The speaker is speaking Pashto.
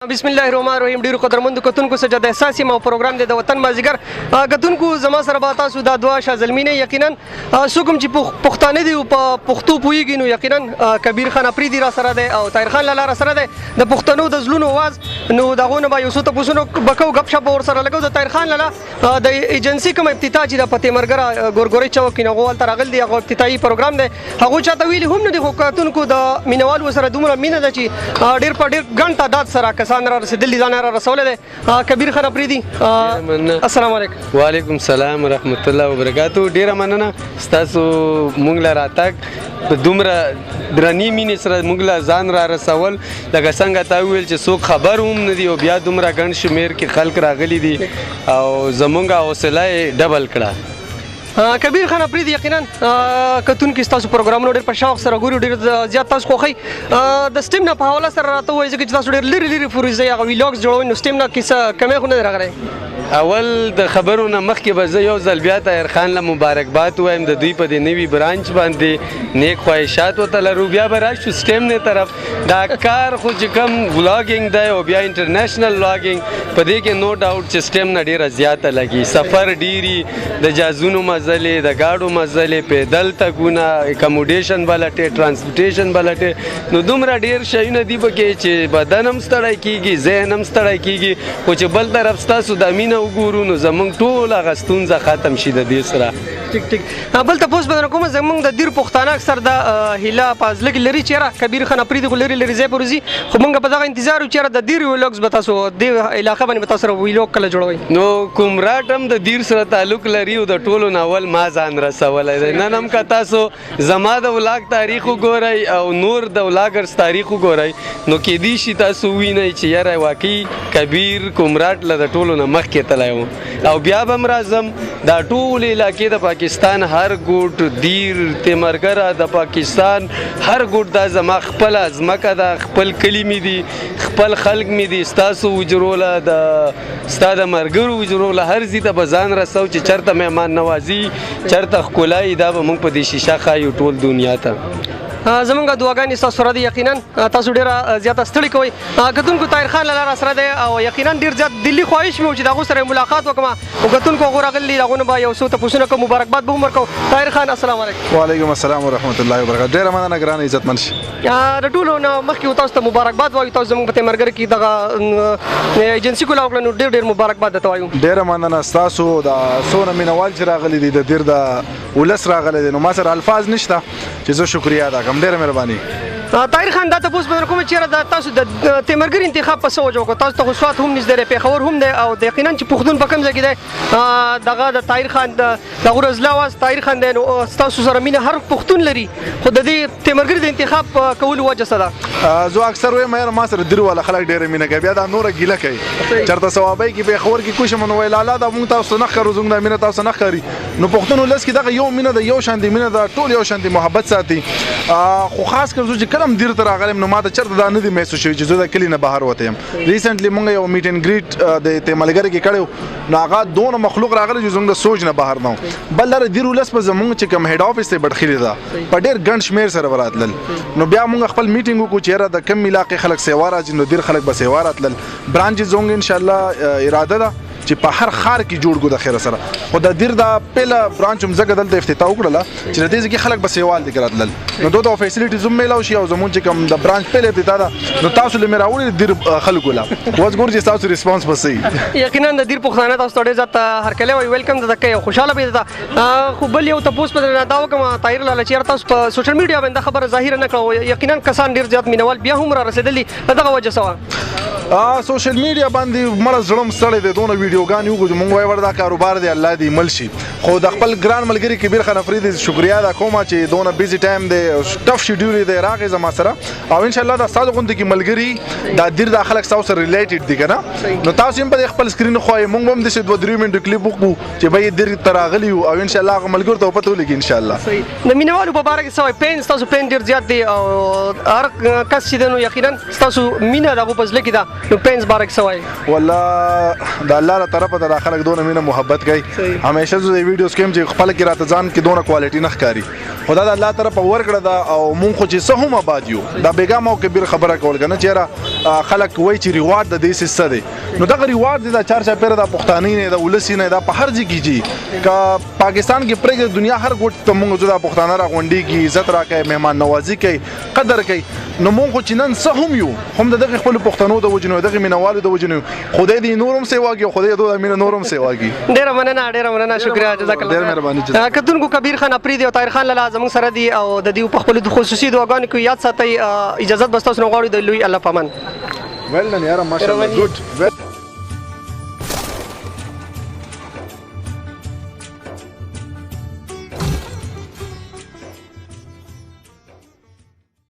بسم الله الرحمن الرحیم. ډیرو قدرمندو کتونکو سره د احساسي مو پروګرام د وطن مازیګر کتونکو زما سره به تاسو دا دوا شازلمینه یقینا څوک چې پښتانه دی په پښتو پویږي نو یقینا کبیر خان افریدي را سره دی او طاهر خان لاله را سره دی د پښتنو د زلونو आवाज نو داغونه به یو څه تاسو بکو غب شپ ور سره لګو د طاهر خان لاله د ایجنسی کوم افتتاح چې د پته مرګره ګورګوري چوک کې نو غوال ترغل دی هغه افتتاحي پروګرام دی هغه چاته ویلي هم نه دی خو کتونکو د مینوال سره دومره مینه ده چې ډیر په ډیر غنټه دات سره کسان را رسیدلی ځان را رسول دی کبیر خان افریدي السلام علیکم. وعلیکم السلام ورحمت الله وبرکاتو. ډیره مننه ستاسو مونږ لا راتګ په دومره درنی مینې سره مونږ لا ځان را رسول لکه څنګه تا ویل چې څوک خبر هم نه دی او بیا دومره ګڼ شمېر کې خلک راغلي دي او زمونږ حوصله یې ډبل کړه. کبیر خان افریدي یقینا کتونکو تاسو پروګرامونه ډېر په شوق سره ګوري ډېر زیات تاسو خوښي د سټیم نه په حواله سره راته وایي چې تاسو ډېر لري فوريزي هغه ویلاګز جوړوي نو سټیم نه کیسه کمه خو نه راغلی. اول د خبرونه مخکې به زه یو ځل بیا طاهر خان له مبارکباد وایم د دوی په دې نوي برانچ باندې نیک خواهشات ورته لرو. بیا به راشو سټیم نه طرف دا کار خو چې کوم ولاګینګ دی او بیا انټرنیشنل ولاګینګ په دې کې نو ډاوټ چې سټیم نه ډېره زیاته لګي. سفر ډیری د جازونو مزلې د گاډو مزلې پیدل تګونه اکاموډیشن بلټې ټرانسپورټیشن بلټې نو دومره ډېر شیونه دي پکې چې بدن هم ستړی کیږي ذهن هم ستړی کیږي خو چې بل طرف ستاسو د مینه وګورو نو زمونږ ټول هغه ستونزه ختم شي د دې سره. ټیک ټیک بل تاسو به کوم زمونږ د دیر پښتانه اکثر د هیله پازلګ لري چیرې کبیر خان افریدي لري ځای پروزي خو موږ په دغه انتظار چیرې د دیر ویلوګز به تاسو د علاقې باندې به تاسو ویلوګ کله جوړوي نو کوم راټم د دیر سره تعلق لري او د ټولو ناول ما ځان رسولای دی. نن هم که تاسو زما د ولاګ تاریخ وګورئ او نور د ولاګرز تاریخ وګورئ نو کېدای شي تاسو وینئ چې یاره واقعي کبیر کومراټ له د ټولو نه مخکې تللی و او بیا به هم راځم دا ټول علاقې د پاکستان هر ګوټ دیر تیمرګره د پاکستان هر ګوټ دا زما خپله ځمکه ده خپل کلي مې دي خپل خلک مې دي ستاسو وجروله د ستا د ملګرو وجروله هر ځای ته به ځان رسو چې چېرته مهمان نوازي چېرته ښکلایي دا به موږ په دې شیشه ښایو ټول دنیا ته. زمونږ دعاګانې ستاسو سره دي یقینا تاسو ډېره زیاته ستړي کوئ. کتونکو طاهر خان لاله را سره دی او یقینا ډېر زیات دلي خواهش مې و چې د هغو سره ملاقات وکړم او کتونکو هغو راغلي دي هغونه به یو څو تپوسونه کوم مبارکباد به هم ورکوو. طاهر خان السلام علیکم. وعلیکم السلام ورحمت الله وبرکاتو. ډېره مننه ګرانه عزتمن شي. د ټولو نه مخکې تاسو ته مبارکباد وایو. تاسو زموږ په تیمرګر کې دغه ایجنسي کوله وکړه نو ډېر مبارکباد درته وایو. ډېره مننه ستاسو د څونه مینوال چې راغلي دي د دیر د ولس راغلی دی نو ما سره الفاظ نشته چې زه شکریا ادا کړم. ډېره مهرباني. طاهر خان دا تاسو به کوم چیرې د تاسو د تیمرګر انتخاب په څه وجه وکړو؟ تاسو ته خو سوات هم نږدې دی پېښور هم دی او د یقینا چې پښتون په کوم ځای کې دی دغه د طاهر خان د غورزلا واز طاهر خان دی نو ستاسو سره مینه هر پښتون لري خو د دې تیمرګر د انتخاب کولو وجه څه ده؟ زه اکثر وایم یاره ما سره دیر والا خلک ډېره مینه کوي بیا دا نوره ګیله کوي چېرته ثوابی کې پېښور کې کوشم نو ویل الله دا مونږ تاسو نه ښکارو زموږ دا مینه تاسو نه ښکاري نو پښتون ولس کې دغه یو مینه ده یو شانتې مینه ده ټول یو شانتې محبت ساتي خو خاص کر زه چې کله هم دیر ته راغلی نو ما ته چېرته دا نه دي محسوس شوي چې زه د کلي نه بهر وتی یم. ریسنټلی مونږ یو میټ اینډ ګریټ د تیملګرې کې کړی نو هغه دونه مخلوق راغلی چې زموږ د سوچ نه بهر نه و. بل لاره دیر ولس په زموږ چې کوم هیډ افیس دی بډخیلې ده په ډېر ګڼ شمېر سره به راتلل نو بیا مونږ خپل میټینګ وکړو چې یاره د کم علاقې خلک سیوا راځي نو ډېر خلک به سیوا راتلل. برانچ زموږ انشاءالله اراده ده چې په هر ښار کې جوړ کړو د خیره سره خو د دیر دا پیله برانچ هم ځکه دلته افتتاح وکړله چې د دې ځای کې خلک به سیوال دي راتلل نو دوی ته فیسیلیټیز هم میلاو شي او زموږ چې کوم د برانچ پیله افتتاح ده نو تاسو له مې راوړي دیر خلکو له اوس ګورو چې تاسو ریسپانس به صحیح. یقینا د دیر پښتانه تاسو ته ډېر زیات هرکلی وایي ویلکم ده کوي خوشحاله به ده خو بل یو تپوس په دا وکړم طاهر لاله چې یاره تاسو په سوشل میډیا باندې خبره ظاهره نه کړه یقینا کسان ډېر زیات مینوال بیا هم را رسېدلي دغه وجه څه وه؟ سوشل میډیا باندې مړه زړه م ستړی دی دونه ویډیوګانې وګورو چې مونږ وایو ور دا کاروبار دی الله دې مل شي خو د خپل ګران ملګري کبیر خان افریدي شکریا ادا کوم چې دونه بیزي ټایم دی ټف شیډیول دی راغی زما سره او انشاءالله دا ستاسو غوندې کې ملګري دا دیر دا خلک ستاسو سره ریلیټډ دي که نه نو تاسو هم په خپل سکرین خوایې مونږ به هم داسې 2-3 منټو کلیپ وکړو چې به یې دیر ته راغلي یو او انشاءالله هغه ملګرو ته پته ولګي انشاءالله. د مینوالو په باره کې څه وایي پین ستاسو پین ډېر زیات دی او هر کس چې دی نو یقینا ستاسو مینه د هغو په زړه کې ده نو پینس بارک سوای والله د الله تعالی طرفه د خلک دونه مینه محبت کوي همیشه زه د ویډیوز کوم چې خپل کې راته ځان کې دونه کوالټي نه ښکاري خدا د الله طرفه ورکړه دا او مونږ خو چې څه هم آباد یو دا بیګا مو کبیر خبره کول کنه چې خلک وای چې ریوارډ د دې سیسه دی نو دا ریوارډ د چار چا پیر د پښتاني نه د ولسی نه دا په هر ځای کې جی کا پاکستان کې پرګ دنیا هر ګوټ ته مونږ د پښتانه را غونډي کی عزت راکې مهمان نوازي کوي قدر کوي نو مونږ خو چې نن څه هم یو هم د دغه خپل پښتنو د وجنو دغه مینوالو د وجنو خدای دې نورم سیواږي خدای دې مینه نورم سیواږي ډیر مننه شکریا جزاک الله ډیر مهرباني کتونکو کبیر خان اپریدي او طاهر خان لاله زموږ سره دي او د دې په خپل خصوصي دعاګانو کې یاد ساتي اجازه بس تاسو غواړئ د لوی الله پامان well done یاره ماشاءالله ګډ